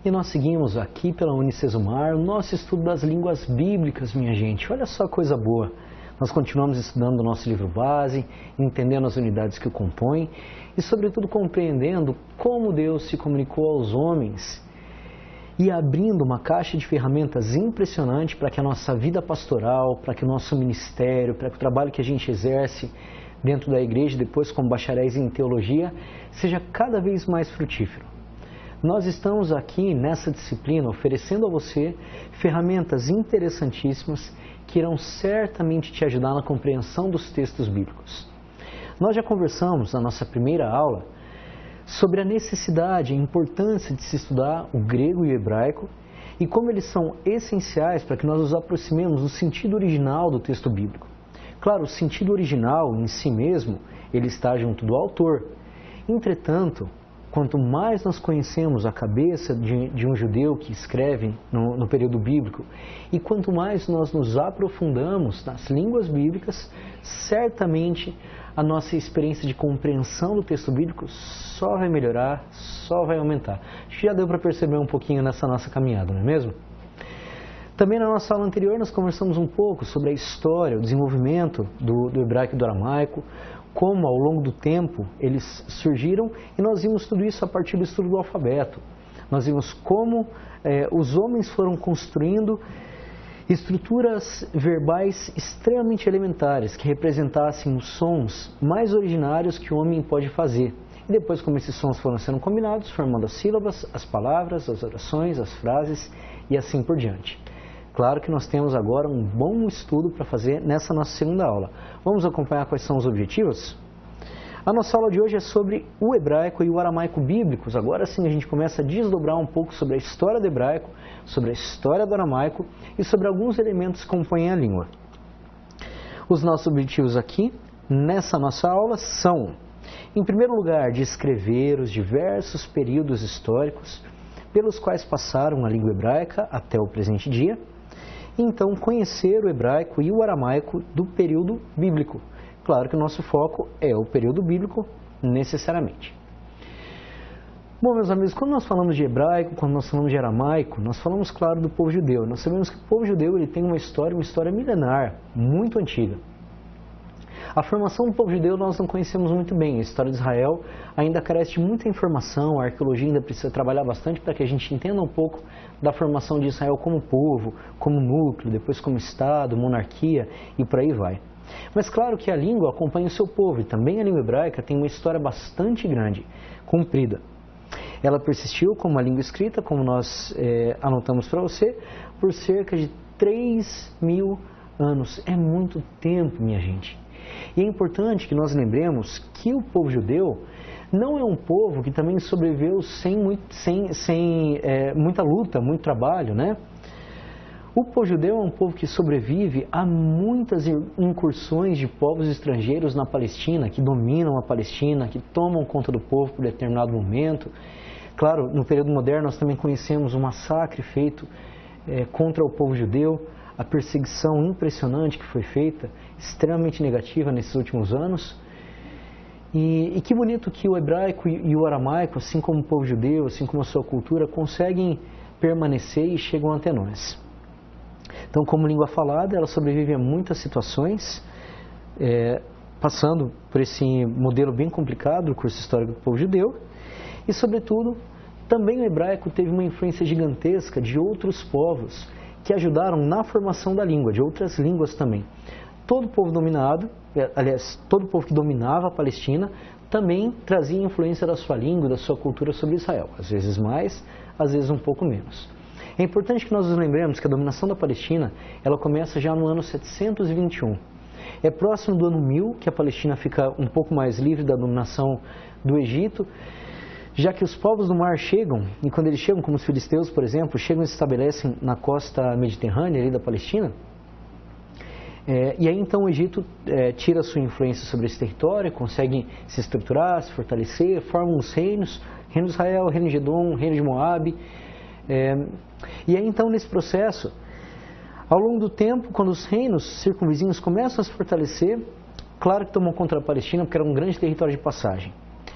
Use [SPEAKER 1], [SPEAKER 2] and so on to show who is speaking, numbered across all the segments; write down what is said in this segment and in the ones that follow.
[SPEAKER 1] E nós seguimos aqui pela Unicesumar o nosso estudo das línguas bíblicas, minha gente. Olha só coisa boa. Nós continuamos estudando o nosso livro base, entendendo as unidades que o compõem e, sobretudo, compreendendo como Deus se comunicou aos homens e abrindo uma caixa de ferramentas impressionante para que a nossa vida pastoral, para que o nosso ministério, para que o trabalho que a gente exerce dentro da igreja, depois como bacharéis em teologia, seja cada vez mais frutífero. Nós estamos aqui nessa disciplina oferecendo a você ferramentas interessantíssimas que irão certamente te ajudar na compreensão dos textos bíblicos. Nós já conversamos na nossa primeira aula sobre a necessidade e a importância de se estudar o grego e o hebraico e como eles são essenciais para que nós nos aproximemos do sentido original do texto bíblico. Claro, o sentido original em si mesmo, ele está junto do autor. Entretanto, quanto mais nós conhecemos a cabeça de um judeu que escreve no período bíblico e quanto mais nós nos aprofundamos nas línguas bíblicas, certamente a nossa experiência de compreensão do texto bíblico só vai melhorar, só vai aumentar. Acho que já deu para perceber um pouquinho nessa nossa caminhada, não é mesmo? Também na nossa aula anterior nós conversamos um pouco sobre a história, o desenvolvimento do hebraico e do aramaico, como ao longo do tempo eles surgiram e nós vimos tudo isso a partir do estudo do alfabeto. Nós vimos como os homens foram construindo estruturas verbais extremamente elementares que representassem os sons mais originários que o homem pode fazer. E depois como esses sons foram sendo combinados, formando as sílabas, as palavras, as orações, as frases e assim por diante. Claro que nós temos agora um bom estudo para fazer nessa nossa segunda aula. Vamos acompanhar quais são os objetivos? A nossa aula de hoje é sobre o hebraico e o aramaico bíblicos. Agora sim a gente começa a desdobrar um pouco sobre a história do hebraico, sobre a história do aramaico e sobre alguns elementos que compõem a língua. Os nossos objetivos aqui, nessa nossa aula, são, em primeiro lugar, descrever os diversos períodos históricos pelos quais passaram a língua hebraica até o presente dia, e então conhecer o hebraico e o aramaico do período bíblico. Claro que o nosso foco é o período bíblico, necessariamente. Bom, meus amigos, quando nós falamos de hebraico, quando nós falamos de aramaico, nós falamos, claro, do povo judeu. Nós sabemos que o povo judeu ele tem uma história milenar, muito antiga. A formação do povo judeu nós não conhecemos muito bem. A história de Israel ainda carece de muita informação, a arqueologia ainda precisa trabalhar bastante para que a gente entenda um pouco da formação de Israel como povo, como núcleo, depois como Estado, monarquia e por aí vai. Mas claro que a língua acompanha o seu povo e também a língua hebraica tem uma história bastante grande, comprida. Ela persistiu como uma língua escrita, como nós anotamos para você, por cerca de 3.000 anos. É muito tempo, minha gente. E é importante que nós lembremos que o povo judeu não é um povo que também sobreviveu sem muita luta, muito trabalho, né? O povo judeu é um povo que sobrevive a muitas incursões de povos estrangeiros na Palestina, que dominam a Palestina, que tomam conta do povo por determinado momento. Claro, no período moderno nós também conhecemos o massacre feito contra o povo judeu, a perseguição impressionante que foi feita, extremamente negativa nesses últimos anos. E que bonito que o hebraico e o aramaico, assim como o povo judeu, assim como a sua cultura, conseguem permanecer e chegam até nós. Então, como língua falada, ela sobrevive a muitas situações, passando por esse modelo bem complicado do curso histórico do povo judeu. E, sobretudo, também o hebraico teve uma influência gigantesca de outros povos que ajudaram na formação da língua, de outras línguas também. Todo povo dominado, aliás, todo povo que dominava a Palestina, também trazia influência da sua língua, da sua cultura sobre Israel. Às vezes mais, às vezes um pouco menos. É importante que nós nos lembremos que a dominação da Palestina, ela começa já no ano 721. É próximo do ano 1000 que a Palestina fica um pouco mais livre da dominação do Egito, já que os povos do mar chegam, e quando eles chegam, como os filisteus, por exemplo, chegam e se estabelecem na costa mediterrânea ali da Palestina, e aí então o Egito tira a sua influência sobre esse território, consegue se estruturar, se fortalecer, forma os reinos, reino de Israel, reino de Edom, reino de Moabe, e aí então nesse processo, ao longo do tempo, quando os reinos circunvizinhos começam a se fortalecer, claro que tomam contra a Palestina, porque era um grande território de passagem.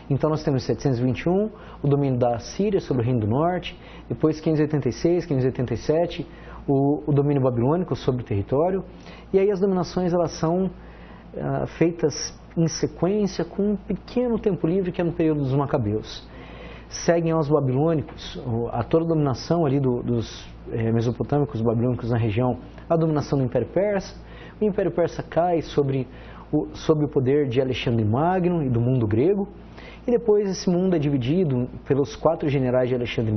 [SPEAKER 1] Então nós temos 721, o domínio da Assíria sobre o Reino do Norte, depois 586, 587, o domínio babilônico sobre o território, e aí as dominações elas são feitas em sequência com um pequeno tempo livre que é no período dos Macabeus. Seguem aos babilônicos, a toda a dominação ali dos mesopotâmicos, babilônicos na região, a dominação do Império Persa. O Império Persa cai sob o poder de Alexandre Magno e do mundo grego, e depois esse mundo é dividido pelos 4 generais de Alexandre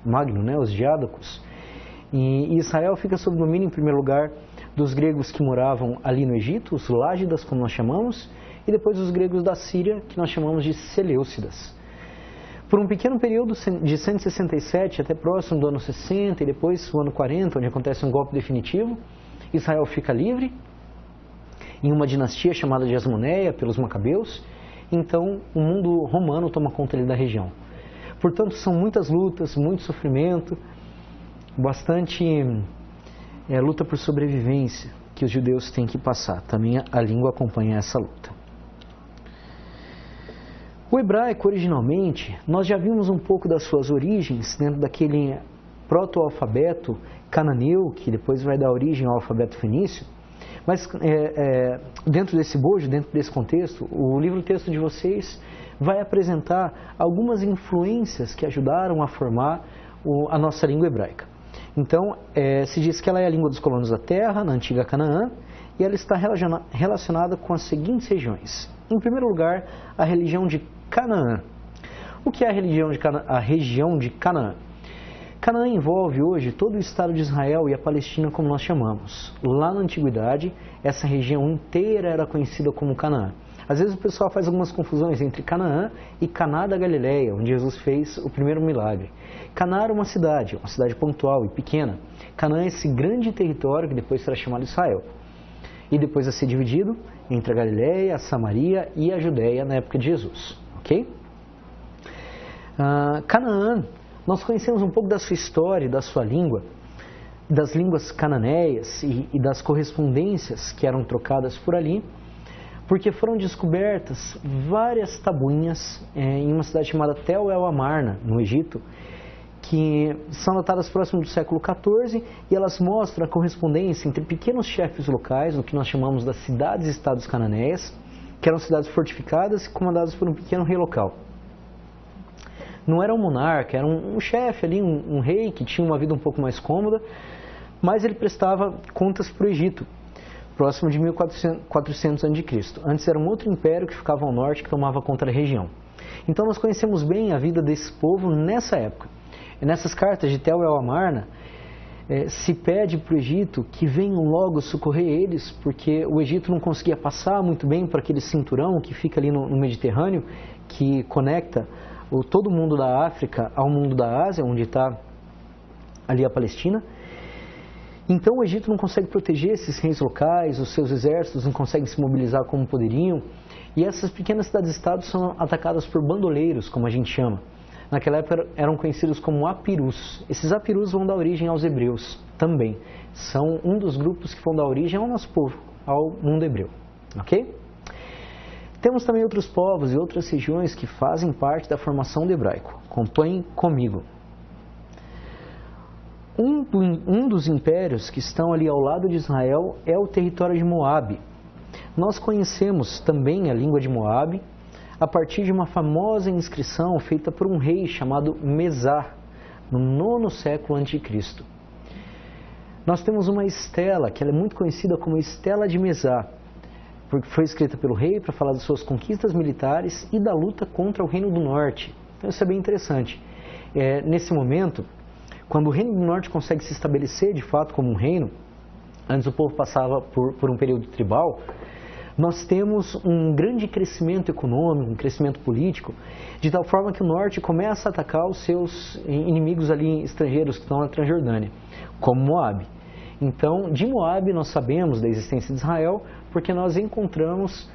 [SPEAKER 1] Magno, né, os diádocos, e Israel fica sob domínio, em primeiro lugar, dos gregos que moravam ali no Egito, os Lágidas, como nós chamamos, e depois os gregos da Síria, que nós chamamos de Seleucidas. Por um pequeno período, de 167 até próximo do ano 60 e depois o ano 40, onde acontece um golpe definitivo, Israel fica livre, em uma dinastia chamada de Asmoneia, pelos Macabeus. Então o mundo romano toma conta ali da região. Portanto, são muitas lutas, muito sofrimento, bastante luta por sobrevivência que os judeus têm que passar. Também a língua acompanha essa luta. O hebraico, originalmente, nós já vimos um pouco das suas origens dentro daquele proto-alfabeto cananeu, que depois vai dar origem ao alfabeto fenício. Mas dentro desse bojo, dentro desse contexto, o livro-texto de vocês vai apresentar algumas influências que ajudaram a formar a nossa língua hebraica. Então, se diz que ela é a língua dos colonos da terra, na antiga Canaã, e ela está relacionada com as seguintes regiões. Em primeiro lugar, a religião de Canaã. O que é a região de Canaã? Canaã envolve hoje todo o estado de Israel e a Palestina, como nós chamamos. Lá na antiguidade, essa região inteira era conhecida como Canaã. Às vezes o pessoal faz algumas confusões entre Canaã e Caná da Galileia, onde Jesus fez o primeiro milagre. Caná era uma cidade pontual e pequena. Canaã é esse grande território que depois será chamado Israel. E depois a ser dividido entre a Galileia, a Samaria e a Judéia na época de Jesus. Ok? Canaã, nós conhecemos um pouco da sua história, da sua língua, das línguas cananeias e das correspondências que eram trocadas por ali, porque foram descobertas várias tabuinhas em uma cidade chamada Tel El Amarna, no Egito, que são datadas próximo do século XIV, e elas mostram a correspondência entre pequenos chefes locais, o que nós chamamos das cidades-estados cananeias, que eram cidades fortificadas e comandadas por um pequeno rei local. Não era um monarca, era um chefe ali, um rei que tinha uma vida um pouco mais cômoda, mas ele prestava contas para o Egito, próximo de 1400 a.C. Antes era um outro império que ficava ao norte, que tomava conta da região. Então nós conhecemos bem a vida desse povo nessa época. Nessas cartas de Tel El Amarna, se pede para o Egito que venham logo socorrer eles, porque o Egito não conseguia passar muito bem para aquele cinturão que fica ali no Mediterrâneo, que conecta todo o mundo da África ao mundo da Ásia, onde está ali a Palestina. Então o Egito não consegue proteger esses reis locais, os seus exércitos não conseguem se mobilizar como poderiam, e essas pequenas cidades-estados são atacadas por bandoleiros, como a gente chama. Naquela época eram conhecidos como apirus. Esses apirus vão dar origem aos hebreus também. São um dos grupos que vão dar origem ao nosso povo, ao mundo hebreu. Ok? Temos também outros povos e outras regiões que fazem parte da formação do hebraico. Acompanhem comigo. Um dos impérios que estão ali ao lado de Israel é o território de Moabe. Nós conhecemos também a língua de Moabe a partir de uma famosa inscrição feita por um rei chamado Mesá, no 9º século a.C. Nós temos uma estela, que ela é muito conhecida como Estela de Mesá, porque foi escrita pelo rei para falar das suas conquistas militares e da luta contra o Reino do Norte. Então isso é bem interessante. Nesse momento, quando o Reino do Norte consegue se estabelecer de fato como um reino, antes o povo passava por um período tribal, nós temos um grande crescimento econômico, um crescimento político, de tal forma que o norte começa a atacar os seus inimigos ali estrangeiros que estão na Transjordânia, como Moabe. Então, de Moabe nós sabemos da existência de Israel, porque nós encontramos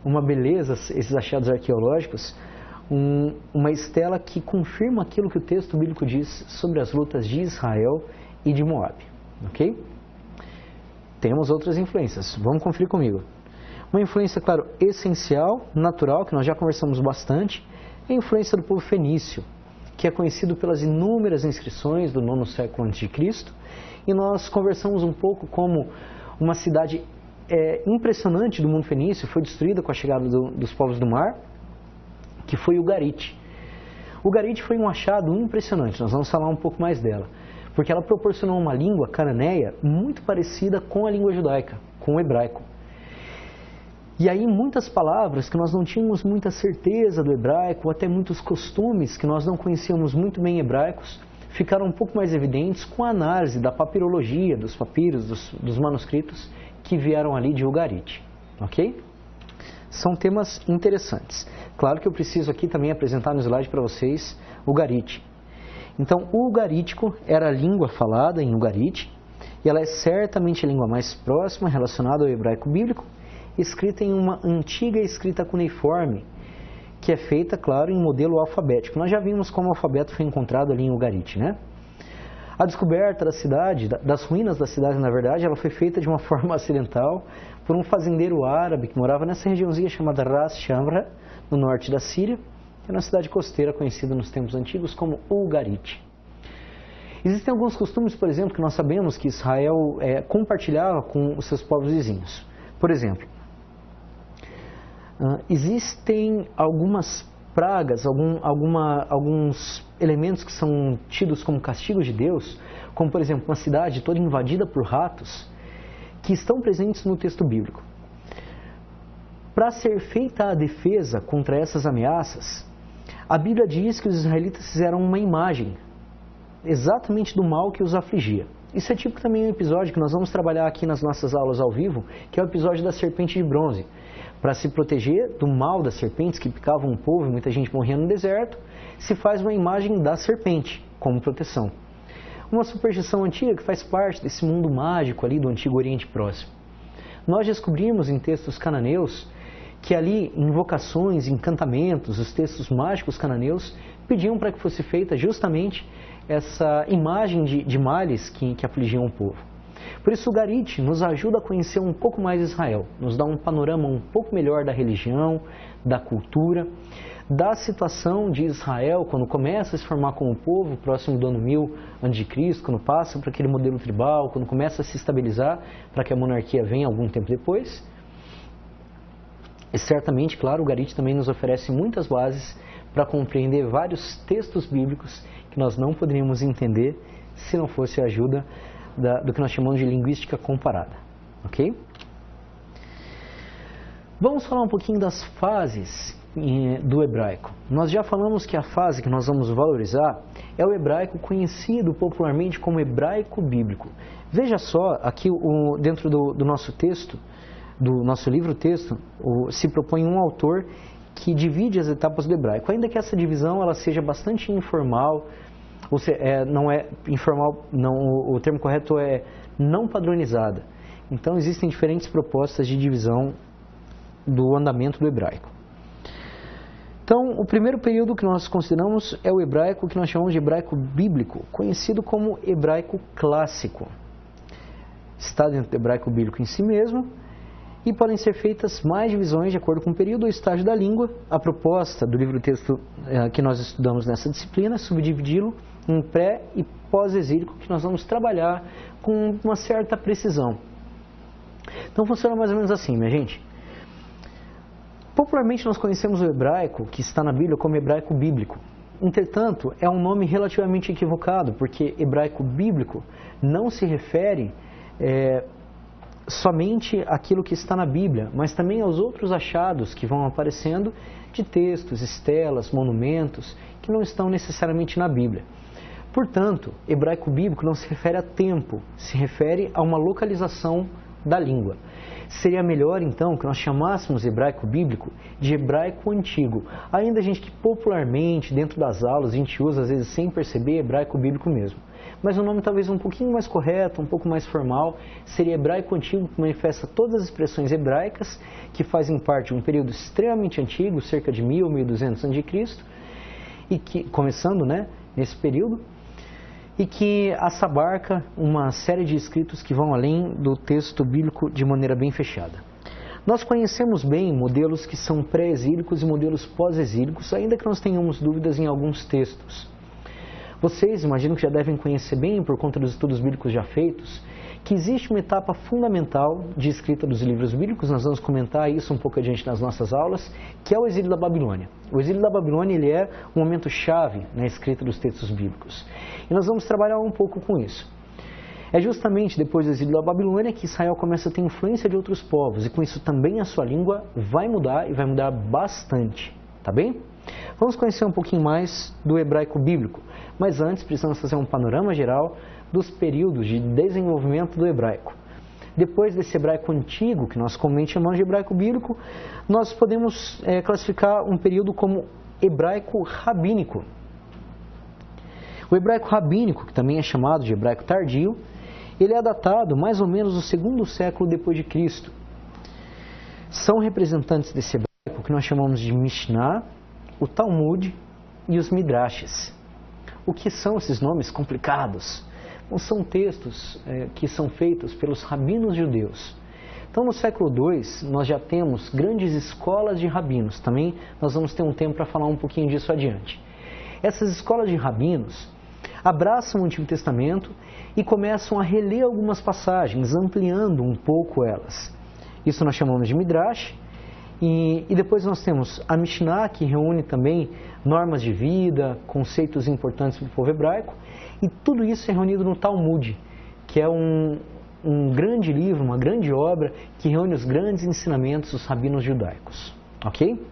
[SPEAKER 1] uma beleza, esses achados arqueológicos, uma estela que confirma aquilo que o texto bíblico diz sobre as lutas de Israel e de Moabe. Ok? Temos outras influências, vamos conferir comigo. Uma influência, claro, essencial, natural, que nós já conversamos bastante, é a influência do povo fenício, que é conhecido pelas inúmeras inscrições do 9º século a.C., e nós conversamos um pouco como uma cidade impressionante do mundo fenício foi destruída com a chegada dos povos do mar, que foi o Ugarit. O Ugarit foi um achado impressionante, nós vamos falar um pouco mais dela, porque ela proporcionou uma língua cananeia muito parecida com a língua judaica, com o hebraico. E aí muitas palavras que nós não tínhamos muita certeza do hebraico, ou até muitos costumes que nós não conhecíamos muito bem hebraicos, ficaram um pouco mais evidentes com a análise da papirologia, dos papiros, dos manuscritos que vieram ali de Ugarit, ok? São temas interessantes. Claro que eu preciso aqui também apresentar no slide para vocês o Ugarit. Então, o ugarítico era a língua falada em Ugarit, e ela é certamente a língua mais próxima relacionada ao hebraico bíblico, escrita em uma antiga escrita cuneiforme, que é feita, claro, em modelo alfabético. Nós já vimos como o alfabeto foi encontrado ali em Ugarit, né? A descoberta da cidade, das ruínas da cidade, na verdade, ela foi feita de uma forma acidental por um fazendeiro árabe que morava nessa regiãozinha chamada Ras Shamra, no norte da Síria, que é uma cidade costeira conhecida nos tempos antigos como Ugarit. Existem alguns costumes, por exemplo, que nós sabemos que Israel compartilhava com os seus povos vizinhos. Por exemplo, existem algumas pragas, alguns elementos que são tidos como castigos de Deus, como por exemplo uma cidade toda invadida por ratos, que estão presentes no texto bíblico. Para ser feita a defesa contra essas ameaças, a Bíblia diz que os israelitas fizeram uma imagem exatamente do mal que os afligia. Isso é tipo também um episódio que nós vamos trabalhar aqui nas nossas aulas ao vivo, que é o episódio da serpente de bronze. Para se proteger do mal das serpentes que picavam o povo e muita gente morria no deserto, se faz uma imagem da serpente como proteção. Uma superstição antiga que faz parte desse mundo mágico ali do Antigo Oriente Próximo. Nós descobrimos em textos cananeus que ali, em invocações, encantamentos, os textos mágicos cananeus pediam para que fosse feita justamente essa imagem de males que afligiam o povo. Por isso o Ugarit nos ajuda a conhecer um pouco mais Israel, nos dá um panorama um pouco melhor da religião, da cultura, da situação de Israel quando começa a se formar como povo, próximo do ano 1000 a.C., quando passa para aquele modelo tribal, quando começa a se estabilizar para que a monarquia venha algum tempo depois. E certamente, claro, o Ugarit também nos oferece muitas bases para compreender vários textos bíblicos que nós não poderíamos entender se não fosse a ajuda do que nós chamamos de linguística comparada, ok? Vamos falar um pouquinho das fases do hebraico. Nós já falamos que a fase que nós vamos valorizar é o hebraico conhecido popularmente como hebraico bíblico. Veja só, aqui dentro do nosso texto, do nosso livro-texto, se propõe um autor que divide as etapas do hebraico, ainda que essa divisão ela seja bastante informal, ou seja, não é informal, não, o termo correto é não padronizada. Então existem diferentes propostas de divisão do andamento do hebraico. Então, o primeiro período que nós consideramos é o hebraico que nós chamamos de hebraico bíblico, conhecido como hebraico clássico. Está dentro do hebraico bíblico em si mesmo, e podem ser feitas mais divisões de acordo com o período ou estágio da língua. A proposta do livro-texto que nós estudamos nessa disciplina é subdividi-lo em pré- e pós-exílico, que nós vamos trabalhar com uma certa precisão. Então funciona mais ou menos assim, minha gente. Popularmente nós conhecemos o hebraico, que está na Bíblia, como hebraico bíblico. Entretanto, é um nome relativamente equivocado, porque hebraico bíblico não se refere somente àquilo que está na Bíblia, mas também aos outros achados que vão aparecendo de textos, estelas, monumentos, que não estão necessariamente na Bíblia. Portanto, hebraico bíblico não se refere a tempo, se refere a uma localização da língua. Seria melhor, então, que nós chamássemos hebraico bíblico de hebraico antigo. Ainda a gente que popularmente, dentro das aulas, a gente usa, às vezes, sem perceber, hebraico bíblico mesmo. Mas o nome talvez um pouquinho mais correto, um pouco mais formal, seria hebraico antigo, que manifesta todas as expressões hebraicas que fazem parte de um período extremamente antigo, cerca de 1000, 1200 a.C., e que, começando, nesse período, e que abarca uma série de escritos que vão além do texto bíblico de maneira bem fechada. Nós conhecemos bem modelos que são pré-exílicos e modelos pós-exílicos, ainda que nós tenhamos dúvidas em alguns textos. Vocês, imagino que já devem conhecer bem, por conta dos estudos bíblicos já feitos, que existe uma etapa fundamental de escrita dos livros bíblicos, nós vamos comentar isso um pouco adiante nas nossas aulas, que é o exílio da Babilônia. O exílio da Babilônia ele é um momento chave na escrita dos textos bíblicos. E nós vamos trabalhar um pouco com isso. É justamente depois do exílio da Babilônia que Israel começa a ter influência de outros povos, e com isso também a sua língua vai mudar, e vai mudar bastante, tá bem? Vamos conhecer um pouquinho mais do hebraico bíblico, mas antes precisamos fazer um panorama geral dos períodos de desenvolvimento do hebraico. Depois desse hebraico antigo, que nós comumente chamamos de hebraico bíblico, nós podemos classificar um período como hebraico rabínico. O hebraico rabínico, que também é chamado de hebraico tardio, ele é datado mais ou menos do 2º século depois de Cristo. São representantes desse hebraico que nós chamamos de Mishnah, o Talmud e os Midrashes. O que são esses nomes complicados? São textos que são feitos pelos rabinos judeus. Então, no século II, nós já temos grandes escolas de rabinos. Também nós vamos ter um tempo para falar um pouquinho disso adiante. Essas escolas de rabinos abraçam o Antigo Testamento e começam a reler algumas passagens, ampliando um pouco elas. Isso nós chamamos de Midrash. E depois nós temos a Mishnah, que reúne também normas de vida, conceitos importantes para o povo hebraico. E tudo isso é reunido no Talmud, que é um grande livro, uma grande obra, que reúne os grandes ensinamentos dos rabinos judaicos. Ok?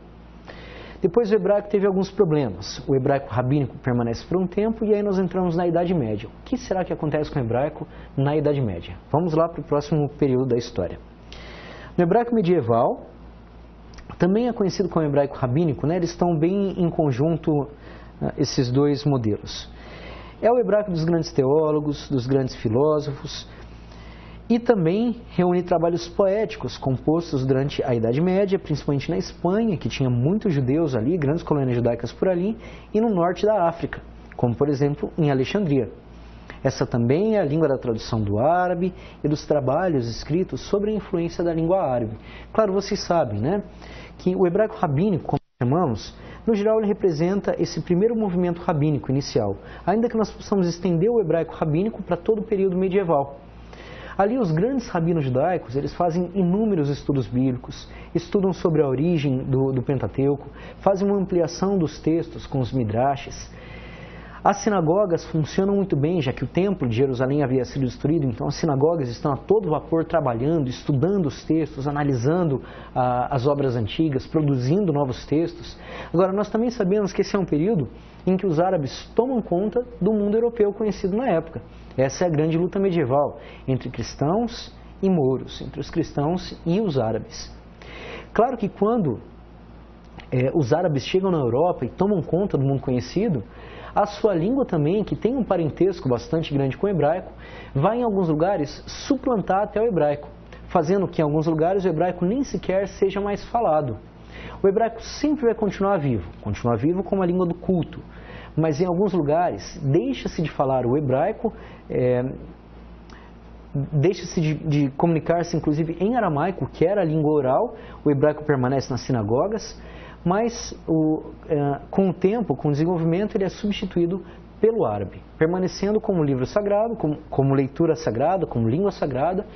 [SPEAKER 1] Depois o hebraico teve alguns problemas. O hebraico rabínico permanece por um tempo e aí nós entramos na Idade Média. O que será que acontece com o hebraico na Idade Média? Vamos lá para o próximo período da história. No hebraico medieval, também é conhecido como hebraico rabínico, né? Eles estão bem em conjunto, esses dois modelos. É o hebraico dos grandes teólogos, dos grandes filósofos, e também reúne trabalhos poéticos compostos durante a Idade Média, principalmente na Espanha, que tinha muitos judeus ali, grandes colônias judaicas por ali, e no norte da África, como por exemplo em Alexandria. Essa também é a língua da tradução do árabe e dos trabalhos escritos sobre a influência da língua árabe. Claro, vocês sabem, né, que o hebraico rabínico, como chamamos, no geral ele representa esse primeiro movimento rabínico inicial, ainda que nós possamos estender o hebraico rabínico para todo o período medieval. Ali os grandes rabinos judaicos, eles fazem inúmeros estudos bíblicos, estudam sobre a origem do Pentateuco, fazem uma ampliação dos textos com os midrashes. As sinagogas funcionam muito bem, já que o templo de Jerusalém havia sido destruído, então as sinagogas estão a todo vapor trabalhando, estudando os textos, analisando as obras antigas, produzindo novos textos. Agora, nós também sabemos que esse é um período em que os árabes tomam conta do mundo europeu conhecido na época. Essa é a grande luta medieval entre cristãos e mouros, entre os cristãos e os árabes. Claro que quando os árabes chegam na Europa e tomam conta do mundo conhecido, a sua língua também, que tem um parentesco bastante grande com o hebraico, vai em alguns lugares suplantar até o hebraico, fazendo que em alguns lugares o hebraico nem sequer seja mais falado. O hebraico sempre vai continuar vivo como a língua do culto, mas em alguns lugares deixa-se de falar o hebraico, deixa-se de comunicar-se inclusive em aramaico, que era a língua oral. O hebraico permanece nas sinagogas, mas com o tempo, com o desenvolvimento, ele é substituído pelo árabe, permanecendo como livro sagrado, como leitura sagrada, como língua sagrada.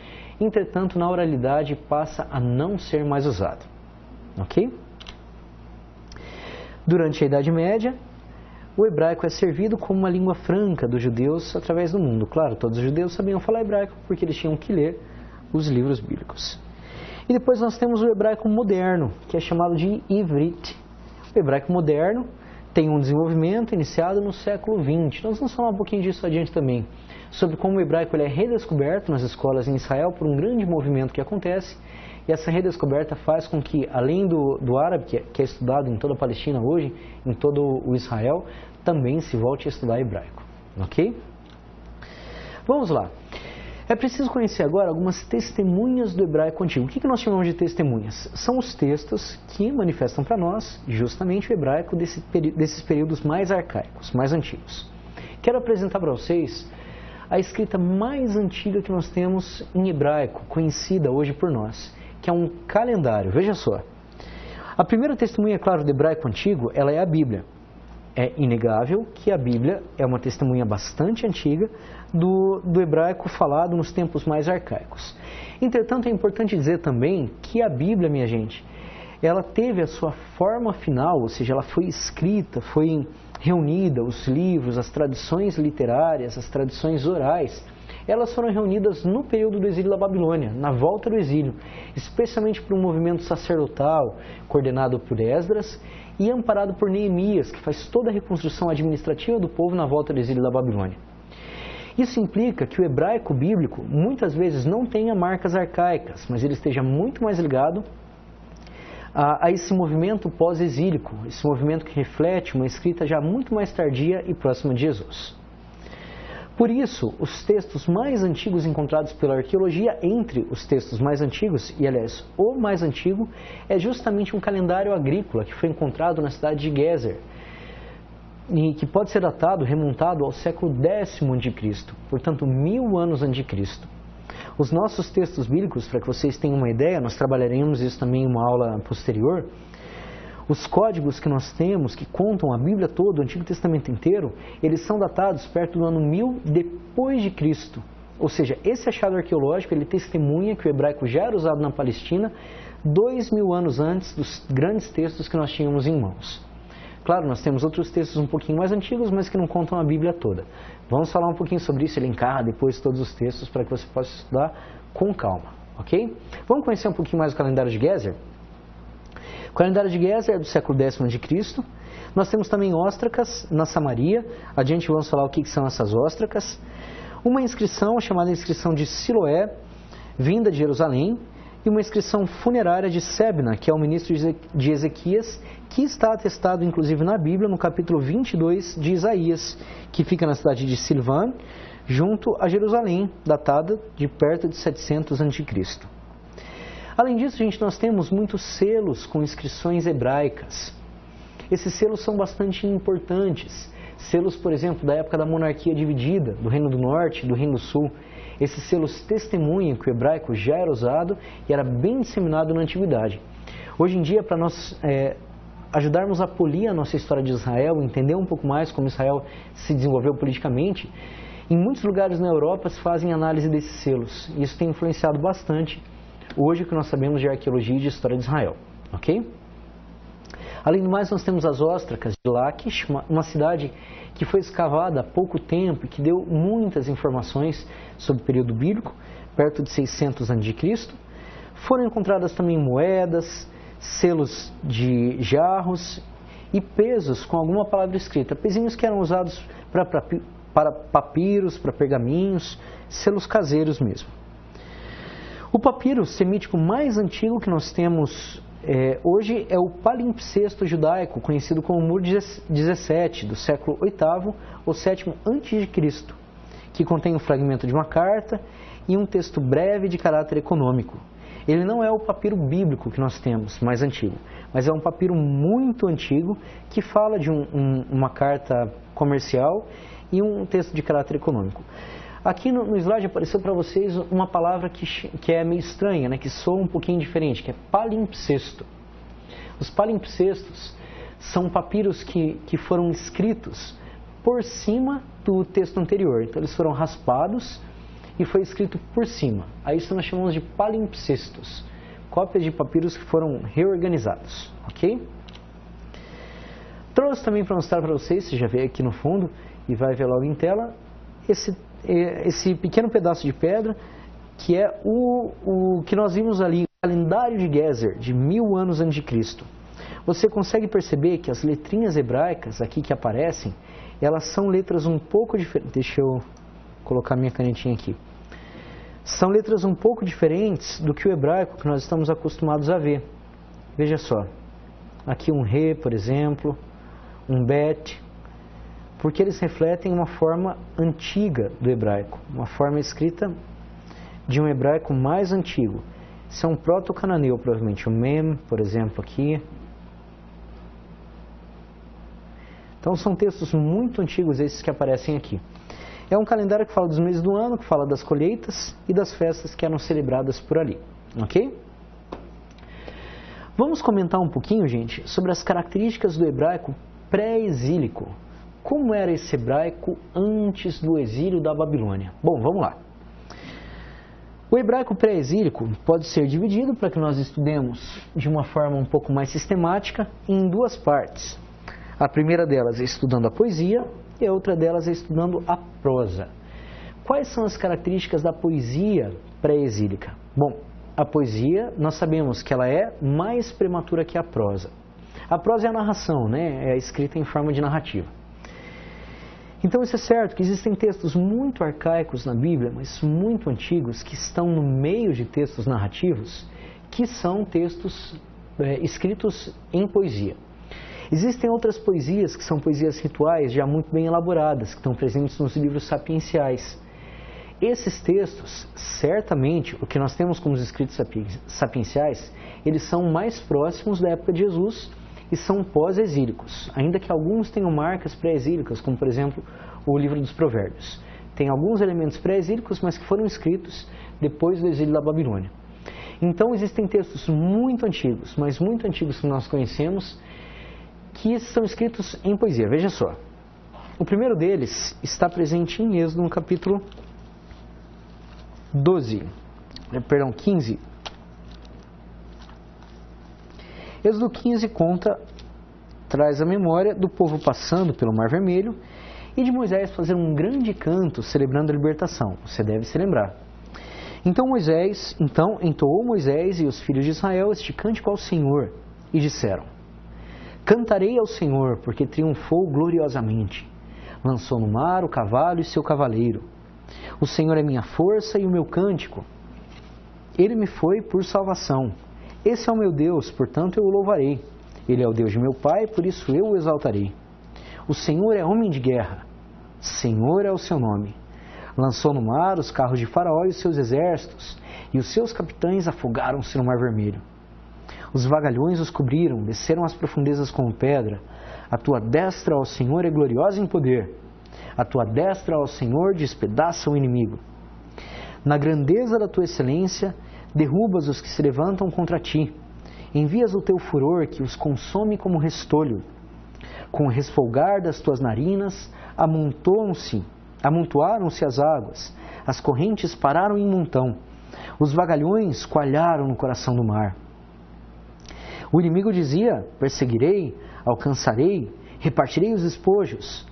[SPEAKER 1] Entretanto, na oralidade passa a não ser mais usado. Ok? Durante a Idade Média, o hebraico é servido como uma língua franca dos judeus através do mundo. Claro, todos os judeus sabiam falar hebraico porque eles tinham que ler os livros bíblicos. E depois nós temos o hebraico moderno, que é chamado de Ivrit. O hebraico moderno tem um desenvolvimento iniciado no século XX. Nós vamos falar um pouquinho disso adiante também, sobre como o hebraico ele é redescoberto nas escolas em Israel por um grande movimento que acontece. E essa redescoberta faz com que, além do árabe, que é estudado em toda a Palestina hoje, em todo o Israel, também se volte a estudar hebraico. Ok? Vamos lá. É preciso conhecer agora algumas testemunhas do hebraico antigo. O que nós chamamos de testemunhas? São os textos que manifestam para nós justamente o hebraico desses períodos mais arcaicos, mais antigos. Quero apresentar para vocês a escrita mais antiga que nós temos em hebraico, conhecida hoje por nós, que é um calendário. Veja só. A primeira testemunha, claro, do hebraico antigo, ela é a Bíblia. É inegável que a Bíblia é uma testemunha bastante antiga do hebraico falado nos tempos mais arcaicos. Entretanto, é importante dizer também que a Bíblia, minha gente, ela teve a sua forma final, ou seja, ela foi escrita, foi reunida, os livros, as tradições literárias, as tradições orais, elas foram reunidas no período do exílio da Babilônia, na volta do exílio, especialmente por um movimento sacerdotal coordenado por Esdras e amparado por Neemias, que faz toda a reconstrução administrativa do povo na volta do exílio da Babilônia. Isso implica que o hebraico bíblico muitas vezes não tenha marcas arcaicas, mas ele esteja muito mais ligado a esse movimento pós-exílico, esse movimento que reflete uma escrita já muito mais tardia e próxima de Jesus. Por isso, os textos mais antigos encontrados pela arqueologia, entre os textos mais antigos, e aliás, o mais antigo, é justamente um calendário agrícola que foi encontrado na cidade de Gezer, e que pode ser datado, remontado ao século X a.C., portanto 1000 anos a.C. Os nossos textos bíblicos, para que vocês tenham uma ideia, nós trabalharemos isso também em uma aula posterior, os códigos que nós temos, que contam a Bíblia toda, o Antigo Testamento inteiro, eles são datados perto do ano 1000 depois de Cristo. Ou seja, esse achado arqueológico, ele testemunha que o hebraico já era usado na Palestina 2000 anos antes dos grandes textos que nós tínhamos em mãos. Claro, nós temos outros textos um pouquinho mais antigos, mas que não contam a Bíblia toda. Vamos falar um pouquinho sobre isso, elencar depois todos os textos para que você possa estudar com calma, ok? Vamos conhecer um pouquinho mais o calendário de Gezer? O calendário de Gezer é do século X a.C. Nós temos também óstracas na Samaria. Adiante vamos falar o que são essas óstracas. Uma inscrição chamada inscrição de Siloé, vinda de Jerusalém, e uma inscrição funerária de Sebna, que é o ministro de Ezequias, que está atestado inclusive na Bíblia, no capítulo 22 de Isaías, que fica na cidade de Silvan, junto a Jerusalém, datada de perto de 700 a.C. Além disso, gente, nós temos muitos selos com inscrições hebraicas. Esses selos são bastante importantes. Selos, por exemplo, da época da monarquia dividida, do Reino do Norte e do Reino do Sul. Esses selos testemunham que o hebraico já era usado e era bem disseminado na antiguidade. Hoje em dia, para nós ajudarmos a polir a nossa história de Israel, entender um pouco mais como Israel se desenvolveu politicamente, em muitos lugares na Europa se fazem análise desses selos. E isso tem influenciado bastante hoje o que nós sabemos de arqueologia e de história de Israel. Ok? Além do mais, nós temos as óstracas de Laquish, uma cidade que foi escavada há pouco tempo e que deu muitas informações sobre o período bíblico, perto de 600 a.C. Foram encontradas também moedas, selos de jarros e pesos com alguma palavra escrita. Pezinhos que eram usados para papiros, para pergaminhos, selos caseiros mesmo. O papiro semítico mais antigo que nós temos hoje é o palimpsesto judaico, conhecido como Mur 17, do século VIII ou VII a.C., que contém um fragmento de uma carta e um texto breve de caráter econômico. Ele não é o papiro bíblico que nós temos, mais antigo, mas é um papiro muito antigo que fala de uma carta comercial e um texto de caráter econômico. Aqui no slide apareceu para vocês uma palavra que é meio estranha, né, que soa um pouquinho diferente, que é palimpsesto. Os palimpsestos são papiros que foram escritos por cima do texto anterior. Então eles foram raspados e foi escrito por cima. A isso nós chamamos de palimpsestos, cópias de papiros que foram reorganizados. Ok? Trouxe também para mostrar para vocês, você já vê aqui no fundo e vai ver logo em tela, esse pequeno pedaço de pedra, que é o que nós vimos ali, o calendário de Gezer, de 1000 anos antes de Cristo. Você consegue perceber que as letrinhas hebraicas aqui que aparecem, elas são letras um pouco diferentes. Deixa eu colocar minha canetinha aqui. São letras um pouco diferentes do que o hebraico que nós estamos acostumados a ver. Veja só, aqui um Re, por exemplo, um Bet, porque eles refletem uma forma antiga do hebraico, uma forma escrita de um hebraico mais antigo. Isso é um proto-cananeu, provavelmente. O Mem, por exemplo, aqui. Então são textos muito antigos esses que aparecem aqui. É um calendário que fala dos meses do ano, que fala das colheitas e das festas que eram celebradas por ali. Ok? Vamos comentar um pouquinho, gente, sobre as características do hebraico pré-exílico. Como era esse hebraico antes do exílio da Babilônia? Bom, vamos lá. O hebraico pré-exílico pode ser dividido, para que nós estudemos de uma forma um pouco mais sistemática, em duas partes. A primeira delas é estudando a poesia e a outra delas é estudando a prosa. Quais são as características da poesia pré-exílica? Bom, a poesia, nós sabemos que ela é mais prematura que a prosa. A prosa é a narração, né? É a escrita em forma de narrativa. Então isso é certo que existem textos muito arcaicos na Bíblia, mas muito antigos, que estão no meio de textos narrativos, que são textos escritos em poesia. Existem outras poesias, que são poesias rituais, já muito bem elaboradas, que estão presentes nos livros sapienciais. Esses textos, certamente, o que nós temos como os escritos sapienciais, eles são mais próximos da época de Jesus e são pós-exílicos, ainda que alguns tenham marcas pré-exílicas, como por exemplo o livro dos Provérbios. Tem alguns elementos pré-exílicos, mas que foram escritos depois do exílio da Babilônia. Então existem textos muito antigos, mas muito antigos que nós conhecemos, que são escritos em poesia. Veja só, o primeiro deles está presente em Êxodo, no capítulo 15. Êxodo 15 traz a memória do povo passando pelo Mar Vermelho e de Moisés fazer um grande canto celebrando a libertação. Você deve se lembrar. Então entoou Moisés e os filhos de Israel este cântico ao Senhor e disseram: Cantarei ao Senhor, porque triunfou gloriosamente. Lançou no mar o cavalo e seu cavaleiro. O Senhor é minha força e o meu cântico. Ele me foi por salvação. Esse é o meu Deus, portanto eu o louvarei. Ele é o Deus de meu pai, por isso eu o exaltarei. O Senhor é homem de guerra. Senhor é o seu nome. Lançou no mar os carros de Faraó e os seus exércitos, e os seus capitães afogaram-se no Mar Vermelho. Os vagalhões os cobriram, desceram as profundezas como pedra. A tua destra, ó Senhor, é gloriosa em poder. A tua destra, ó Senhor, despedaça o inimigo. Na grandeza da tua excelência, derrubas os que se levantam contra ti. Envias o teu furor que os consome como restolho. Com o resfolgar das tuas narinas, amontoaram-se as águas. As correntes pararam em montão. Os vagalhões coalharam no coração do mar. O inimigo dizia: perseguirei, alcançarei, repartirei os espojos.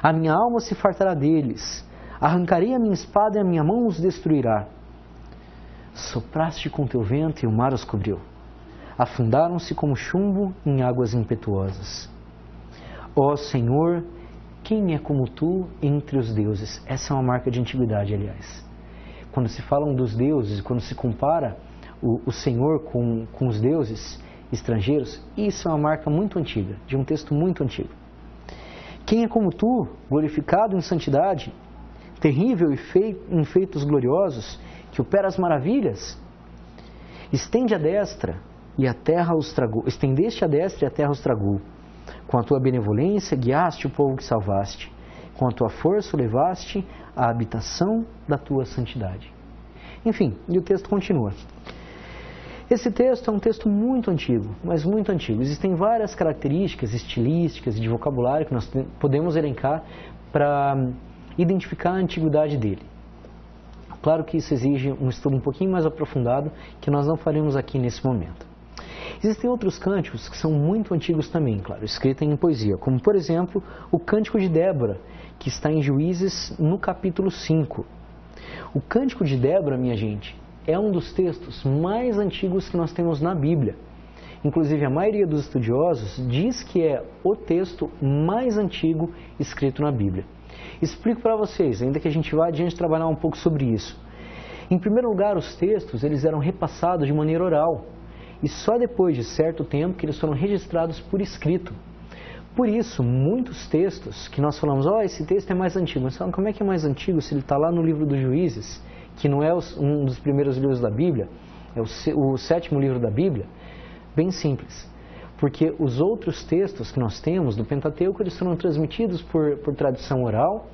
[SPEAKER 1] A minha alma se fartará deles. Arrancarei a minha espada e a minha mão os destruirá. Sopraste com teu vento e o mar os cobriu. Afundaram-se como chumbo em águas impetuosas. Ó Senhor, quem é como tu entre os deuses? Essa é uma marca de antiguidade, aliás. Quando se falam dos deuses, quando se compara o Senhor com os deuses estrangeiros, isso é uma marca muito antiga, de um texto muito antigo. Quem é como tu, glorificado em santidade, terrível em feitos gloriosos, que opera as maravilhas? Estendeste a destra e a terra os tragou. Com a tua benevolência guiaste o povo que salvaste. Com a tua força o levaste à habitação da tua santidade. Enfim, e o texto continua. Esse texto é um texto muito antigo, mas muito antigo. Existem várias características estilísticas e de vocabulário que nós podemos elencar para identificar a antiguidade dele. Claro que isso exige um estudo um pouquinho mais aprofundado, que nós não faremos aqui nesse momento. Existem outros cânticos que são muito antigos também, claro, escritos em poesia, como por exemplo o Cântico de Débora, que está em Juízes no capítulo 5. O Cântico de Débora, minha gente, é um dos textos mais antigos que nós temos na Bíblia. Inclusive, a maioria dos estudiosos diz que é o texto mais antigo escrito na Bíblia. Explico para vocês, ainda que a gente vá adiante trabalhar um pouco sobre isso. Em primeiro lugar, os textos eles eram repassados de maneira oral, e só depois de certo tempo que eles foram registrados por escrito. Por isso, muitos textos que nós falamos, esse texto é mais antigo, mas como é que é mais antigo se ele está lá no livro dos Juízes, que não é um dos primeiros livros da Bíblia, é o 7º livro da Bíblia? Bem simples, porque os outros textos que nós temos do Pentateuco, eles foram transmitidos por tradição oral,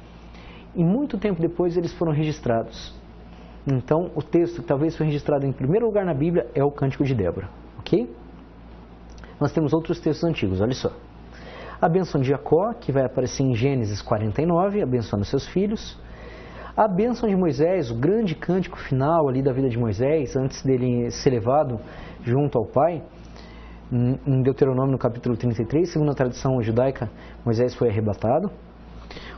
[SPEAKER 1] e muito tempo depois eles foram registrados. Então, o texto que talvez foi registrado em primeiro lugar na Bíblia é o Cântico de Débora, ok? nós temos outros textos antigos, olha só. A bênção de Jacó, que vai aparecer em Gênesis 49, abençoando seus filhos. A bênção de Moisés, o grande cântico final ali da vida de Moisés, antes dele ser levado junto ao Pai, em Deuteronômio no capítulo 33, segundo a tradição judaica, Moisés foi arrebatado.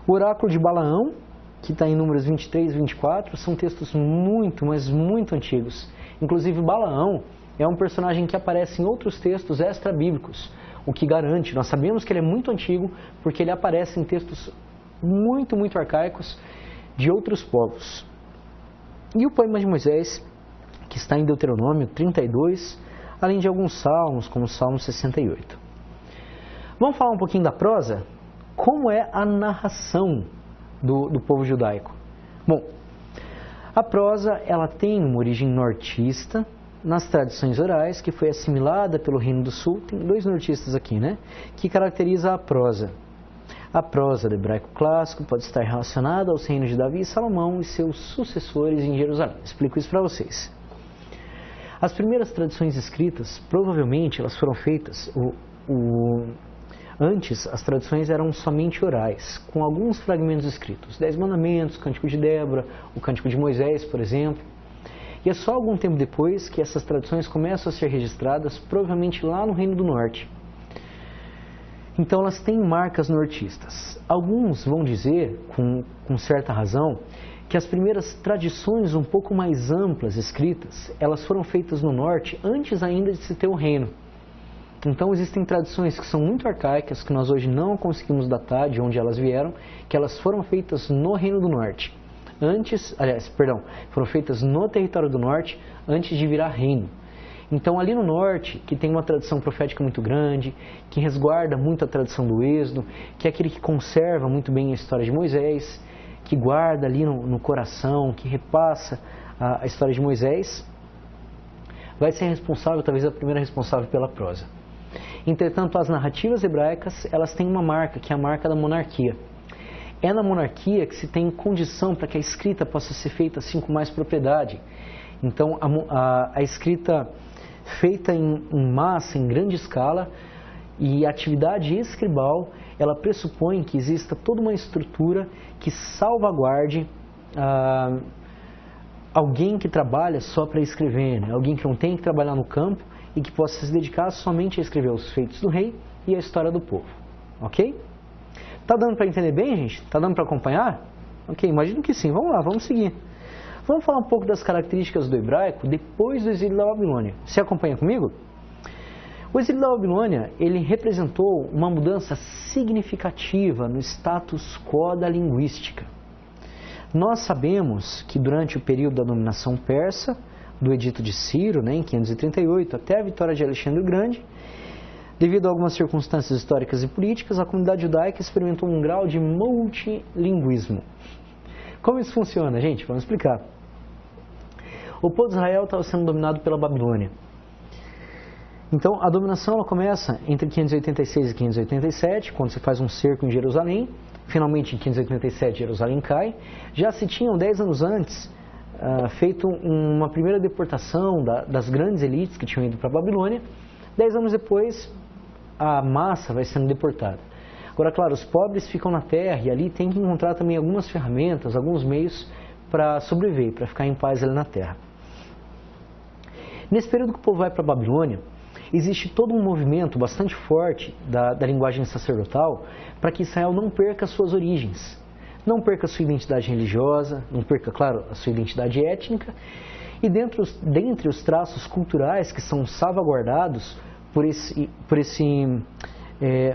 [SPEAKER 1] O oráculo de Balaão, que está em Números 23 e 24, são textos muito, mas muito antigos. Inclusive Balaão é um personagem que aparece em outros textos extra-bíblicos, o que garante, nós sabemos que ele é muito antigo, porque ele aparece em textos muito, muito arcaicos de outros povos. E o poema de Moisés, que está em Deuteronômio 32, além de alguns salmos, como o Salmo 68. Vamos falar um pouquinho da prosa? Como é a narração do povo judaico? Bom, a prosa ela tem uma origem nortista nas tradições orais, que foi assimilada pelo Reino do Sul. Tem dois nortistas aqui, né? Que caracteriza a prosa. A prosa do hebraico clássico pode estar relacionada aos reinos de Davi e Salomão e seus sucessores em Jerusalém. Explico isso para vocês. As primeiras tradições escritas, provavelmente, elas foram feitas... Antes, as tradições eram somente orais, com alguns fragmentos escritos. 10 Mandamentos, o Cântico de Débora, o Cântico de Moisés, por exemplo. E é só algum tempo depois que essas tradições começam a ser registradas, provavelmente lá no Reino do Norte. Então, elas têm marcas nortistas. Alguns vão dizer, com certa razão, que as primeiras tradições um pouco mais amplas escritas, elas foram feitas no Norte antes ainda de se ter o reino. Então existem tradições que são muito arcaicas, que nós hoje não conseguimos datar de onde elas vieram, que elas foram feitas no Reino do Norte. Foram feitas no território do Norte antes de virar reino. Então ali no Norte, que tem uma tradição profética muito grande, que resguarda muito a tradição do Êxodo, que é aquele que conserva muito bem a história de Moisés, que guarda ali no coração, que repassa a história de Moisés, vai ser responsável, talvez a primeira responsável pela prosa. Entretanto, as narrativas hebraicas, elas têm uma marca, que é a marca da monarquia. É na monarquia que se tem condição para que a escrita possa ser feita assim com mais propriedade. Então, a escrita feita em massa, em grande escala, e a atividade escribal, ela pressupõe que exista toda uma estrutura que salvaguarde alguém que trabalha só para escrever, né? Alguém que não tem que trabalhar no campo e que possa se dedicar somente a escrever os feitos do rei e a história do povo. Ok? Tá dando para entender bem, gente? Tá dando para acompanhar? Ok, imagino que sim. Vamos lá, vamos seguir. Vamos falar um pouco das características do hebraico depois do exílio da Babilônia. Você acompanha comigo? O exílio da Babilônia, ele representou uma mudança significativa no status quo da linguística. Nós sabemos que durante o período da dominação persa, do Edito de Ciro, né, em 538, até a vitória de Alexandre o Grande, devido a algumas circunstâncias históricas e políticas, a comunidade judaica experimentou um grau de multilinguismo. Como isso funciona, gente? Vamos explicar. O povo de Israel estava sendo dominado pela Babilônia. Então, a dominação ela começa entre 586 e 587, quando se faz um cerco em Jerusalém. Finalmente, em 587, Jerusalém cai. Já se tinham, 10 anos antes, feito uma primeira deportação das grandes elites que tinham ido para a Babilônia. 10 anos depois, a massa vai sendo deportada. Agora, claro, os pobres ficam na terra e ali tem que encontrar também algumas ferramentas, alguns meios para sobreviver, para ficar em paz ali na terra. Nesse período que o povo vai para a Babilônia, existe todo um movimento bastante forte da linguagem sacerdotal para que Israel não perca suas origens, não perca sua identidade religiosa, não perca, claro, a sua identidade étnica, e dentre os traços culturais que são salvaguardados por esse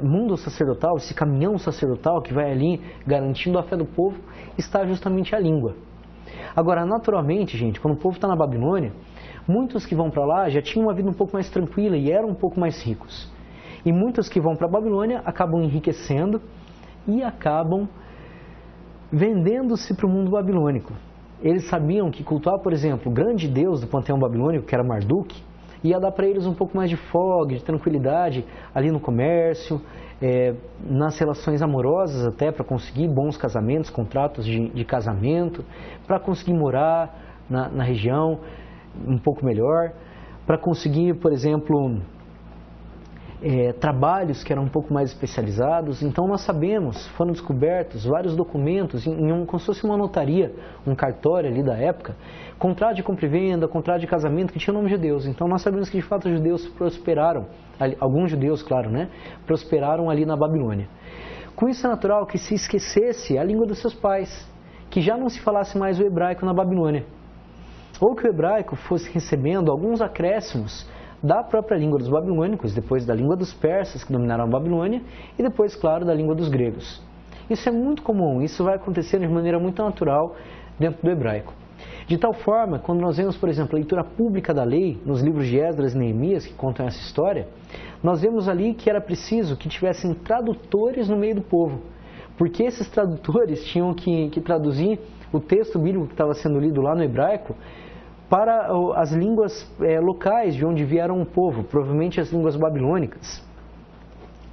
[SPEAKER 1] mundo sacerdotal, esse caminhão sacerdotal que vai ali garantindo a fé do povo, está justamente a língua. Agora, naturalmente, gente, quando o povo está na Babilônia, muitos que vão para lá já tinham uma vida um pouco mais tranquila e eram um pouco mais ricos. E muitos que vão para a Babilônia acabam enriquecendo e acabam vendendo-se para o mundo babilônico. Eles sabiam que cultuar, por exemplo, o grande deus do panteão babilônico, que era Marduk, ia dar para eles um pouco mais de folga, de tranquilidade ali no comércio, nas relações amorosas até, para conseguir bons casamentos, contratos de casamento, para conseguir morar na região um pouco melhor, para conseguir, por exemplo, trabalhos que eram um pouco mais especializados. Então nós sabemos, foram descobertos vários documentos como se fosse uma notaria, um cartório ali da época, contrato de compra e venda, contrato de casamento que tinha o nome de judeus. Então nós sabemos que de fato os judeus prosperaram, alguns judeus, claro, né, prosperaram ali na Babilônia. Com isso é natural que se esquecesse a língua dos seus pais, que já não se falasse mais o hebraico na Babilônia, ou que o hebraico fosse recebendo alguns acréscimos da própria língua dos babilônicos, depois da língua dos persas que dominaram a Babilônia e depois, claro, da língua dos gregos. Isso é muito comum, isso vai acontecer de maneira muito natural dentro do hebraico. De tal forma, quando nós vemos, por exemplo, a leitura pública da lei, nos livros de Esdras e Neemias, que contam essa história, nós vemos ali que era preciso que tivessem tradutores no meio do povo, porque esses tradutores tinham que traduzir o texto bíblico que estava sendo lido lá no hebraico para as línguas locais de onde vieram o povo, provavelmente as línguas babilônicas,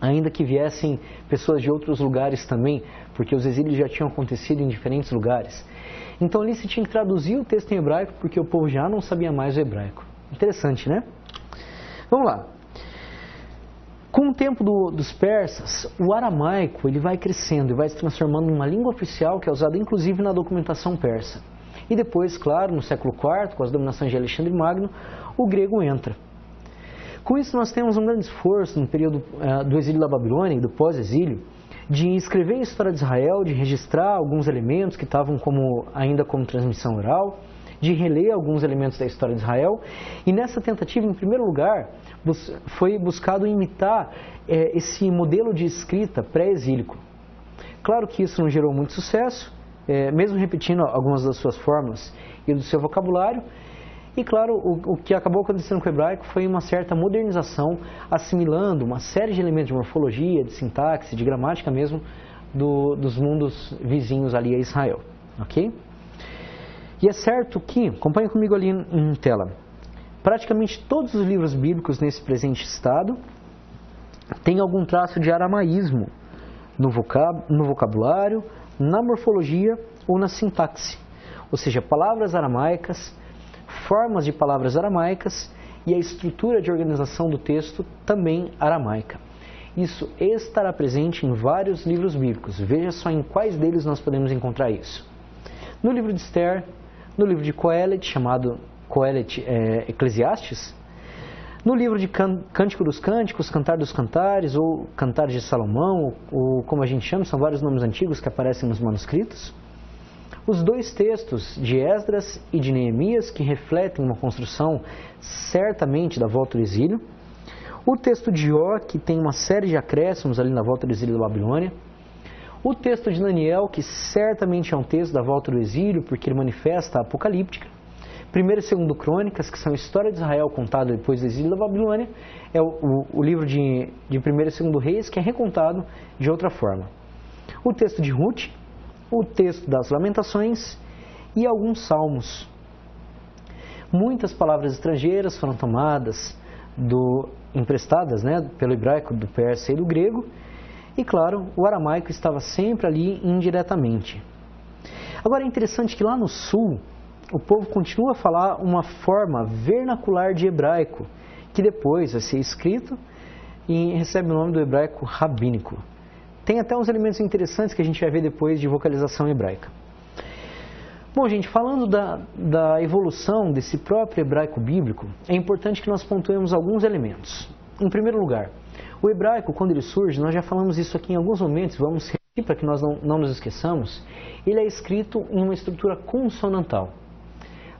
[SPEAKER 1] ainda que viessem pessoas de outros lugares também, porque os exílios já tinham acontecido em diferentes lugares. Então ali se tinha que traduzir o texto em hebraico, porque o povo já não sabia mais o hebraico. Interessante, né? Vamos lá. Com o tempo dos persas, o aramaico ele vai crescendo e vai se transformando numa língua oficial que é usada inclusive na documentação persa. E depois, claro, no século IV, com as dominações de Alexandre Magno, o grego entra. Com isso, nós temos um grande esforço no período do exílio da Babilônia e do pós-exílio, de escrever a história de Israel, de registrar alguns elementos que estavam ainda como transmissão oral, de reler alguns elementos da história de Israel. E nessa tentativa, em primeiro lugar, foi buscado imitar esse modelo de escrita pré-exílico. Claro que isso não gerou muito sucesso, mesmo repetindo algumas das suas fórmulas e do seu vocabulário. E claro, o que acabou acontecendo com o hebraico foi uma certa modernização, assimilando uma série de elementos de morfologia, de sintaxe, de gramática mesmo, dos mundos vizinhos ali a Israel. Ok? E é certo que, acompanha comigo ali em tela, praticamente todos os livros bíblicos nesse presente estado têm algum traço de aramaísmo no vocabulário, na morfologia ou na sintaxe, ou seja, palavras aramaicas, formas de palavras aramaicas e a estrutura de organização do texto também aramaica. Isso estará presente em vários livros bíblicos. Veja só em quais deles nós podemos encontrar isso. No livro de Esther, no livro de Coelet, chamado Coelet Eclesiastes, no livro de Cântico dos Cânticos, Cantar dos Cantares, ou Cantares de Salomão, ou como a gente chama, são vários nomes antigos que aparecem nos manuscritos. Os dois textos de Esdras e de Neemias, que refletem uma construção certamente da volta do exílio. O texto de Jó, que tem uma série de acréscimos ali na volta do exílio da Babilônia. O texto de Daniel, que certamente é um texto da volta do exílio, porque ele manifesta a apocalíptica. 1º e 2º Crônicas, que são a história de Israel contada depois do exílio da Babilônia, é o livro de 1º e 2º Reis, que é recontado de outra forma. O texto de Ruth, o texto das Lamentações e alguns salmos. Muitas palavras estrangeiras foram tomadas, emprestadas pelo hebraico, do persa e do grego, e claro, o aramaico estava sempre ali indiretamente. Agora é interessante que lá no sul, o povo continua a falar uma forma vernacular de hebraico, que depois vai ser escrito e recebe o nome do hebraico rabínico. Tem até uns elementos interessantes que a gente vai ver depois de vocalização hebraica. Bom, gente, falando da evolução desse próprio hebraico bíblico, é importante que nós pontuemos alguns elementos. Em primeiro lugar, o hebraico, quando ele surge, nós já falamos isso aqui em alguns momentos, vamos repetir para que nós não nos esqueçamos, ele é escrito em uma estrutura consonantal.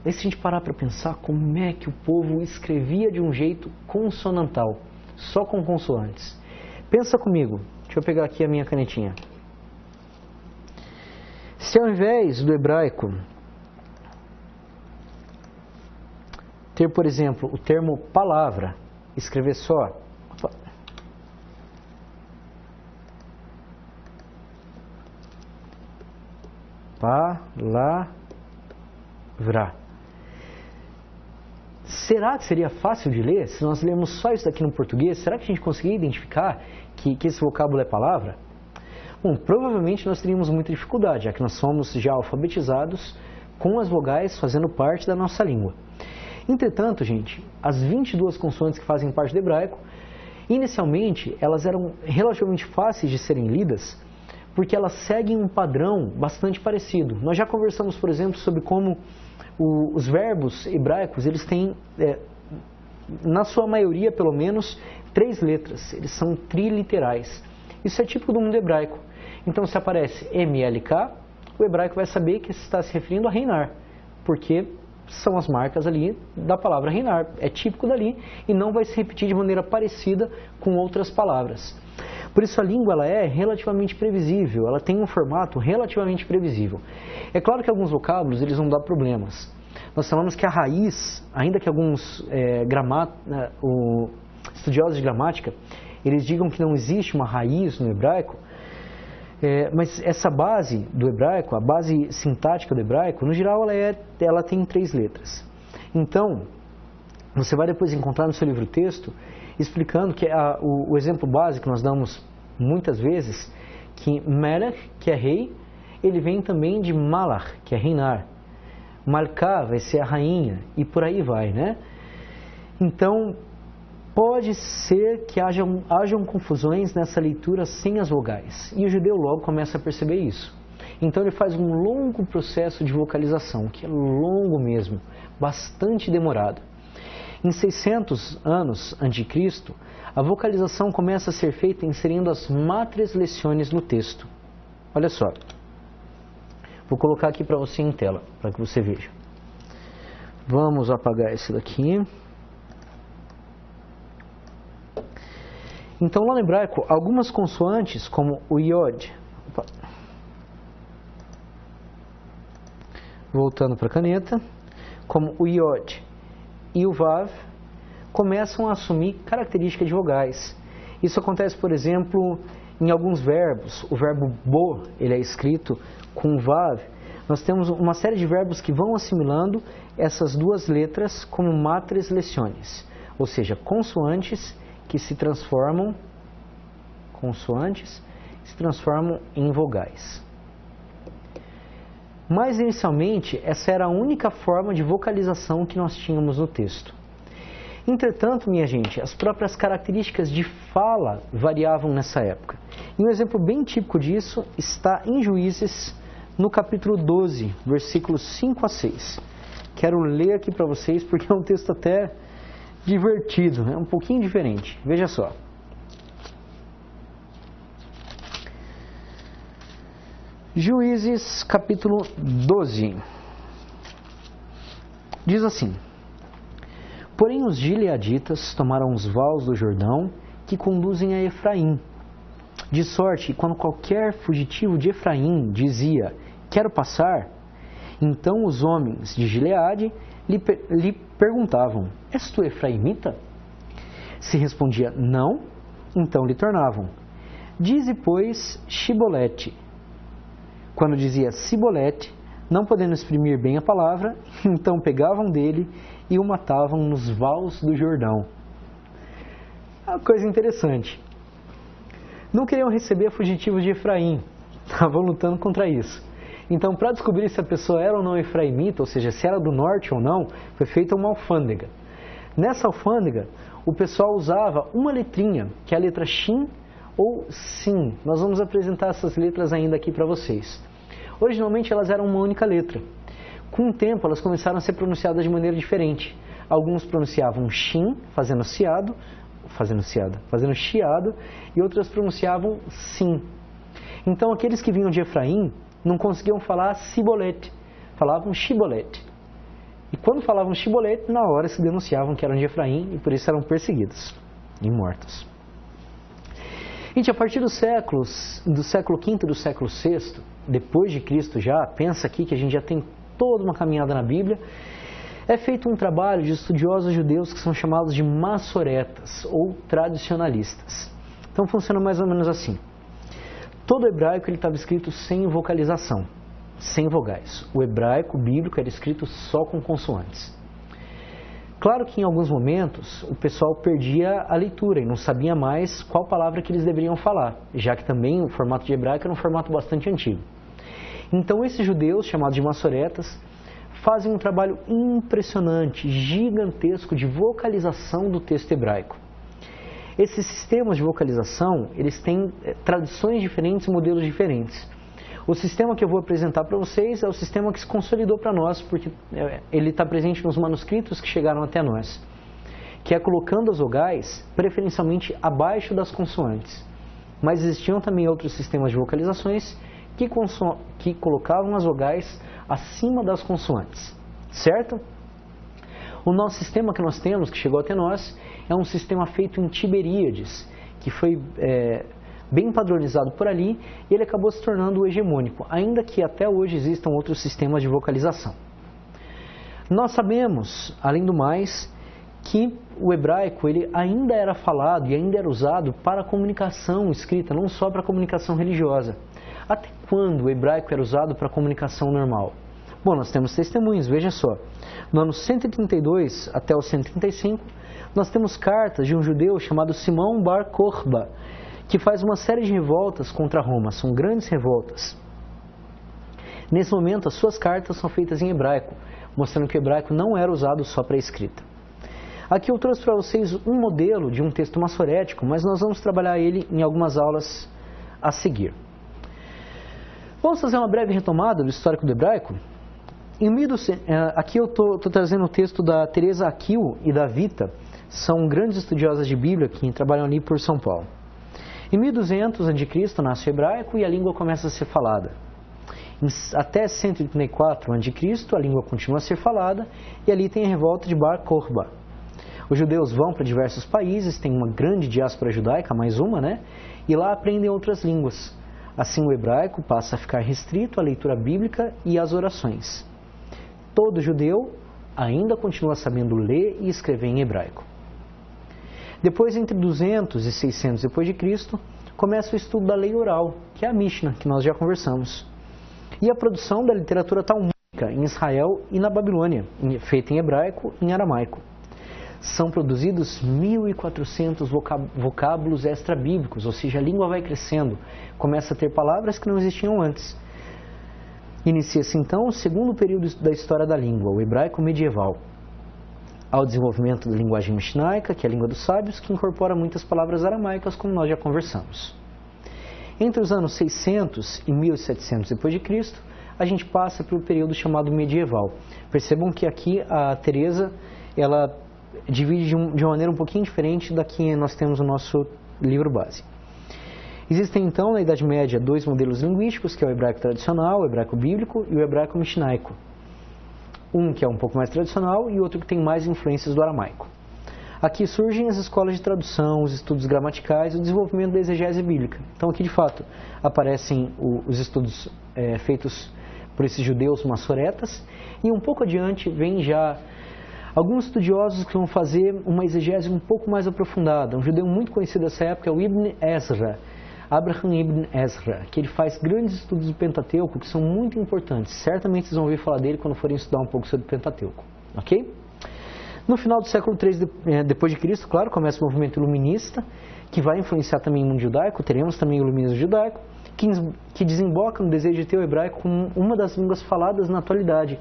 [SPEAKER 1] Aí se a gente parar para pensar como é que o povo escrevia de um jeito consonantal, só com consoantes. Pensa comigo, deixa eu pegar aqui a minha canetinha. Se ao invés do hebraico ter, por exemplo, o termo palavra, escrever só palavra, será que seria fácil de ler se nós lermos só isso daqui no português? Será que a gente conseguiria identificar que esse vocábulo é palavra? Bom, provavelmente nós teríamos muita dificuldade, já que nós somos já alfabetizados com as vogais fazendo parte da nossa língua. Entretanto, gente, as 22 consoantes que fazem parte do hebraico, Inicialmente, elas eram relativamente fáceis de serem lidas, porque elas seguem um padrão bastante parecido. Nós já conversamos, por exemplo, sobre como os verbos hebraicos, eles têm, na sua maioria, pelo menos, 3 letras. Eles são triliterais. Isso é típico do mundo hebraico. Então, se aparece MLK, o hebraico vai saber que está se referindo a reinar, porque são as marcas ali da palavra reinar. É típico dali e não vai se repetir de maneira parecida com outras palavras. Por isso a língua ela é relativamente previsível, ela tem um formato relativamente previsível. É claro que alguns vocábulos eles vão dar problemas. Nós falamos que a raiz, ainda que alguns estudiosos de gramática, eles digam que não existe uma raiz no hebraico, mas essa base do hebraico, a base sintática do hebraico, no geral ela tem 3 letras. Então, você vai depois encontrar no seu livro-texto explicando que o exemplo básico que nós damos muitas vezes, que Melech, que é rei, ele vem também de Malach, que é reinar. Malká vai ser a rainha, e por aí vai, né? Então, pode ser que hajam confusões nessa leitura sem as vogais. E o judeu logo começa a perceber isso. Então ele faz um longo processo de vocalização, que é longo mesmo, bastante demorado. Em 600 anos a.C., a vocalização começa a ser feita inserindo as matres leciones no texto. Olha só. Vou colocar aqui para você em tela, para que você veja. Vamos apagar esse daqui. Então, lá no hebraico, algumas consoantes, como o iod, voltando para a caneta, como o iod e o vav, começam a assumir características de vogais. Isso acontece, por exemplo, em alguns verbos. O verbo bo, ele é escrito com vav. Nós temos uma série de verbos que vão assimilando essas 2 letras como matres leciones, ou seja, consoantes que se transformam em vogais. Mas inicialmente essa era a única forma de vocalização que nós tínhamos no texto. Entretanto, minha gente, as próprias características de fala variavam nessa época. E um exemplo bem típico disso está em Juízes, no capítulo 12, versículos 5 a 6. Quero ler aqui para vocês porque é um texto até divertido, é um pouquinho diferente. Veja só. Juízes, capítulo 12. Diz assim: Porém os gileaditas tomaram os vales do Jordão que conduzem a Efraim. De sorte que quando qualquer fugitivo de Efraim dizia, quero passar, então os homens de Gileade lhe perguntavam, és tu efraimita? Se respondia, não, então lhe tornavam, dize, pois, Shibolete. Quando dizia Sibolete, não podendo exprimir bem a palavra, então pegavam dele e o matavam nos vales do Jordão. É uma coisa interessante. Não queriam receber fugitivos de Efraim, estavam lutando contra isso. Então, para descobrir se a pessoa era ou não efraimita, ou seja, se era do norte ou não, foi feita uma alfândega. Nessa alfândega, o pessoal usava uma letrinha, que é a letra Shin ou Sim. Nós vamos apresentar essas letras ainda aqui para vocês. Originalmente elas eram uma única letra. Com o tempo elas começaram a ser pronunciadas de maneira diferente. Alguns pronunciavam Shin, fazendo chiado, e outras pronunciavam Sim. Então aqueles que vinham de Efraim não conseguiam falar Sibolete, falavam Shibolete. E quando falavam Shibolete, na hora se denunciavam que eram de Efraim e por isso eram perseguidos e mortos. Gente, a partir do século V e do século VI, depois de Cristo já, pensa aqui que a gente já tem toda uma caminhada na Bíblia, é feito um trabalho de estudiosos judeus que são chamados de massoretas ou tradicionalistas. Então funciona mais ou menos assim. Todo hebraico estava escrito sem vocalização, sem vogais. O hebraico bíblico era escrito só com consoantes. Claro que em alguns momentos o pessoal perdia a leitura e não sabia mais qual palavra que eles deveriam falar, já que também o formato de hebraico era um formato bastante antigo. Então esses judeus, chamados de massoretas, fazem um trabalho impressionante, gigantesco de vocalização do texto hebraico. Esses sistemas de vocalização, eles têm tradições diferentes, modelos diferentes. O sistema que eu vou apresentar para vocês é o sistema que se consolidou para nós, porque ele está presente nos manuscritos que chegaram até nós, que é colocando as vogais preferencialmente abaixo das consoantes. Mas existiam também outros sistemas de vocalizações que colocavam as vogais acima das consoantes, certo? O nosso sistema que nós temos, que chegou até nós, é um sistema feito em Tiberíades, que foi bem padronizado por ali, e ele acabou se tornando o hegemônico, ainda que até hoje existam outros sistemas de vocalização. Nós sabemos, além do mais, que o hebraico ele ainda era falado e ainda era usado para a comunicação escrita, não só para a comunicação religiosa. Até quando o hebraico era usado para a comunicação normal? Bom, nós temos testemunhos, veja só. No ano 132 até o 135, nós temos cartas de um judeu chamado Simão Bar Kokhba, que faz uma série de revoltas contra Roma, são grandes revoltas. Nesse momento, as suas cartas são feitas em hebraico, mostrando que o hebraico não era usado só para a escrita. Aqui eu trouxe para vocês um modelo de um texto massorético, mas nós vamos trabalhar ele em algumas aulas a seguir. Vamos fazer uma breve retomada do histórico do hebraico? Aqui eu estou trazendo o texto da Teresa Aquil e da Vita, são grandes estudiosas de Bíblia que trabalham ali por São Paulo. Em 1200 a.C. nasce o hebraico e a língua começa a ser falada. Até 134 a.C. a língua continua a ser falada e ali tem a revolta de Bar Kokhba. Os judeus vão para diversos países, tem uma grande diáspora judaica, mais uma, né? E lá aprendem outras línguas. Assim o hebraico passa a ficar restrito à leitura bíblica e às orações. Todo judeu ainda continua sabendo ler e escrever em hebraico. Depois, entre 200 e 600 d.C., começa o estudo da lei oral, que é a Mishnah, que nós já conversamos. E a produção da literatura talmúdica em Israel e na Babilônia, feita em hebraico e em aramaico. São produzidos 1.400 vocábulos extra-bíblicos, ou seja, a língua vai crescendo, começa a ter palavras que não existiam antes. Inicia-se então o segundo período da história da língua, o hebraico medieval. Ao desenvolvimento da linguagem mishnaica, que é a língua dos sábios, que incorpora muitas palavras aramaicas, como nós já conversamos. Entre os anos 600 e 1700 d.C., a gente passa para o período chamado medieval. Percebam que aqui a Teresa, ela divide de uma maneira um pouquinho diferente da que nós temos no nosso livro base. Existem então, na Idade Média, dois modelos linguísticos, que é o hebraico tradicional, o hebraico bíblico e o hebraico mishnaico. Um que é um pouco mais tradicional e outro que tem mais influências do aramaico. Aqui surgem as escolas de tradução, os estudos gramaticais e o desenvolvimento da exegese bíblica. Então aqui, de fato, aparecem os estudos feitos por esses judeus massoretas e um pouco adiante vem já alguns estudiosos que vão fazer uma exegese um pouco mais aprofundada. Um judeu muito conhecido dessa época é o Ibn Ezra, Abraham Ibn Ezra, que ele faz grandes estudos do Pentateuco que são muito importantes. Certamente vocês vão ouvir falar dele quando forem estudar um pouco sobre o Pentateuco. Ok? No final do século III depois de Cristo, claro, começa o movimento iluminista, que vai influenciar também o mundo judaico. Teremos também o iluminismo judaico, que desemboca no desejo de ter o hebraico como uma das línguas faladas na atualidade,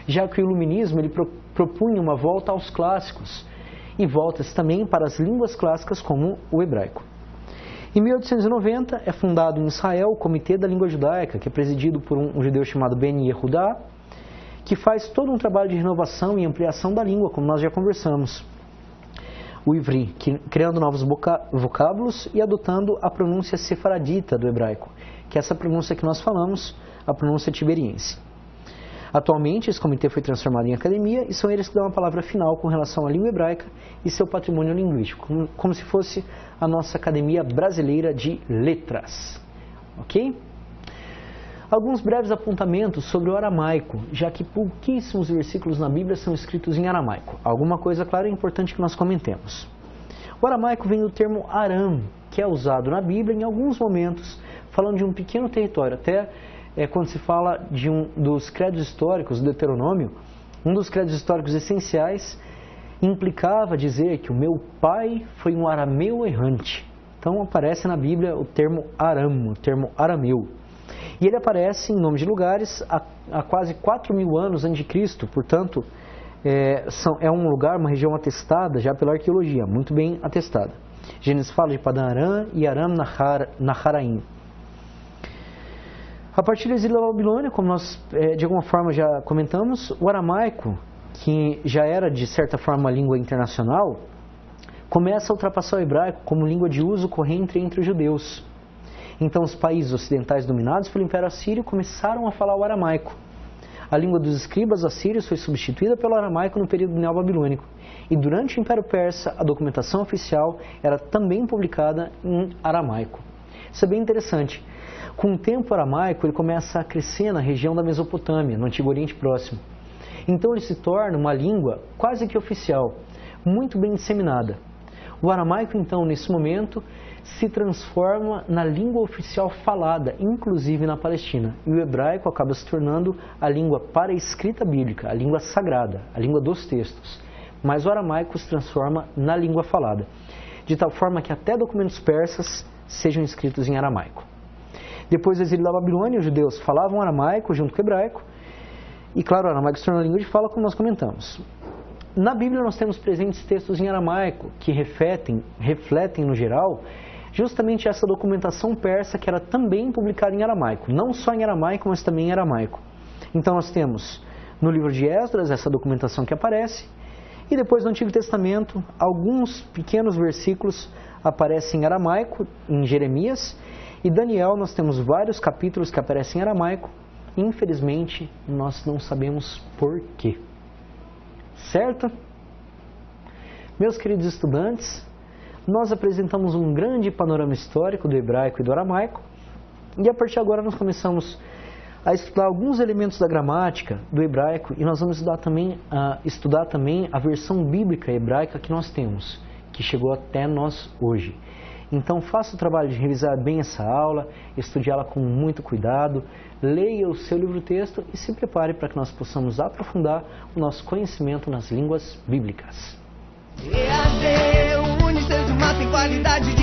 [SPEAKER 1] já que o iluminismo ele propunha uma volta aos clássicos e voltas também para as línguas clássicas como o hebraico. Em 1890 é fundado em Israel o Comitê da Língua Judaica, que é presidido por um judeu chamado Ben Yehudá, que faz todo um trabalho de renovação e ampliação da língua, como nós já conversamos. O Ivri, criando novos vocábulos e adotando a pronúncia sefaradita do hebraico, que é essa pronúncia que nós falamos, a pronúncia tiberiense. Atualmente, esse comitê foi transformado em academia e são eles que dão a palavra final com relação à língua hebraica e seu patrimônio linguístico, como se fosse a nossa Academia Brasileira de Letras. Ok? Alguns breves apontamentos sobre o aramaico, já que pouquíssimos versículos na Bíblia são escritos em aramaico. Alguma coisa, claro, é importante que nós comentemos. O aramaico vem do termo aram, que é usado na Bíblia em alguns momentos, falando de um pequeno território. Até quando se fala de dos credos históricos do Deuteronômio, um dos credos históricos essenciais implicava dizer que o meu pai foi um arameu errante. Então aparece na Bíblia o termo aram, o termo arameu. E ele aparece em nome de lugares há quase 4.000 anos antes de Cristo, portanto, é um lugar, uma região atestada já pela arqueologia, muito bem atestada. Gênesis fala de Padan Aram e Aram Naharaim. A partir do exílio da Babilônia, como nós de alguma forma já comentamos, o aramaico, que já era de certa forma uma língua internacional, começa a ultrapassar o hebraico como língua de uso corrente entre os judeus. Então os países ocidentais dominados pelo Império Assírio começaram a falar o aramaico. A língua dos escribas assírios foi substituída pelo aramaico no período neobabilônico. E durante o Império Persa, a documentação oficial era também publicada em aramaico. Isso é bem interessante. Com o tempo, o aramaico ele começa a crescer na região da Mesopotâmia, no Antigo Oriente Próximo. Então ele se torna uma língua quase que oficial, muito bem disseminada. O aramaico, então, nesse momento, se transforma na língua oficial falada, inclusive na Palestina. E o hebraico acaba se tornando a língua para a escrita bíblica, a língua sagrada, a língua dos textos. Mas o aramaico se transforma na língua falada, de tal forma que até documentos persas sejam escritos em aramaico. Depois do exílio da Babilônia, os judeus falavam aramaico junto com o hebraico, e claro, o aramaico se tornou a língua de fala, como nós comentamos. Na Bíblia nós temos presentes textos em aramaico, que refletem no geral, justamente essa documentação persa que era também publicada em aramaico, não só em aramaico, mas também em aramaico. Então nós temos no livro de Esdras essa documentação que aparece, e depois no Antigo Testamento, alguns pequenos versículos aparecem em aramaico, em Jeremias, e Daniel nós temos vários capítulos que aparecem em aramaico. Infelizmente, nós não sabemos por quê. Certo? Meus queridos estudantes, nós apresentamos um grande panorama histórico do hebraico e do aramaico, e a partir de agora nós começamos a estudar alguns elementos da gramática do hebraico, e nós vamos estudar também a versão bíblica hebraica que nós temos, que chegou até nós hoje. Então faça o trabalho de revisar bem essa aula, estude ela com muito cuidado, leia o seu livro-texto e se prepare para que nós possamos aprofundar o nosso conhecimento nas línguas bíblicas.
[SPEAKER 2] EAD, o Unicef, uma tem qualidade